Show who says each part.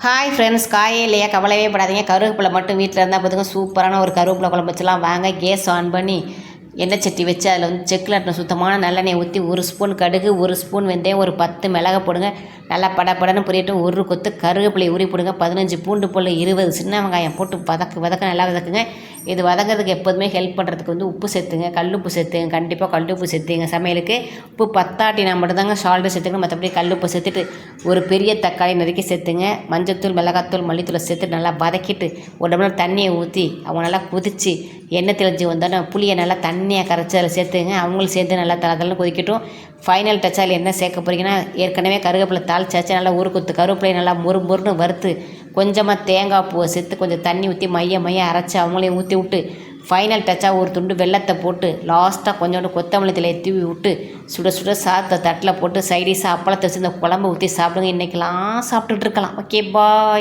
Speaker 1: Hi friends, காயே இல்லையா கவலையே படாதீங்க. கருவேப்பிலை மட்டும் வீட்டில் இருந்தால் பார்த்துங்க, சூப்பரான ஒரு கருவேப்பிலை குழம்பு வச்சலாம். வாங்க, கேஸ் ஆன் பண்ணி எண்ணெய் சட்டி வச்சு அதில் வந்து செக்கில் ஆட்டின சுத்தமான நல்லெண்ணெய் ஊற்றி 1 ஸ்பூன் கடுகு, 1 ஸ்பூன் வெந்தயம், ஒரு 10 மிளகை போடுங்க. நல்லா படப்படன்னு புரியட்டும். ஒரு கொத்து கருவேப்பிலை உரி போடுங்க. 15 பூண்டு பல், 20 சின்ன வெங்காயம் போட்டு வதக்க நல்லா வதக்குங்க. இது வதங்கிறதுக்கு எப்போதுமே ஹெல்ப் பண்ணுறதுக்கு வந்து உப்பு சேர்த்துங்க, கல்லுப்பு சேர்த்துங்க. கண்டிப்பாக கல்லுப்பு சேர்த்துங்க. சமையலுக்கு உப்பு பத்தாட்டினா மட்டும்தாங்க சால்ட்டு சேர்த்துக்கணும். மற்றபடி கல்லுப்பு சேர்த்துட்டு ஒரு பெரிய தக்காளி நறுக்கி சேர்த்துங்க. மஞ்சத்தூள், மிளகாத்தூள், மல்லித்தூளை சேர்த்து நல்லா வதக்கிட்டு ஒரு டம்ளர் தண்ணியை ஊற்றி அவங்க நல்லா கொதித்து எண்ணெய் தெளிஞ்சு வந்தோன்னே புளியை நல்லா தண்ணியாக கரைச்சி அதில் சேர்த்துங்க. அவங்களும் சேர்த்து நல்லா தளதளன்னு கொதிக்கட்டும். ஃபைனல் டச்சால் என்ன சேர்க்க போகிறீங்கன்னா, ஏற்கனவே கருவேப்பிலை தாளிச்சாச்சு. நல்லா ஒரு கொத்து கருவேப்பிலையை நல்லா முறுன்னு வறுத்து கொஞ்சமாக தேங்காய் பூவை சேர்த்து கொஞ்சம் தண்ணி ஊற்றி மைய அரைச்சி அவங்களையும் ஊற்றி விட்டு ஃபைனல் டச்சாக ஒரு துண்டு வெல்லத்தை போட்டு லாஸ்ட்டாக கொஞ்சோண்டு கொத்தமல்லி தலையை தூவி விட்டு சுட சுட சாதத்தை தட்டில் போட்டு சைடிஷாக அப்பளத்தை வச்சு இந்த குழம்பு ஊற்றி சாப்பிடுங்க. இன்றைக்கெல்லாம் சாப்பிட்டுட்டு இருக்கலாம். ஓகே, பாய்.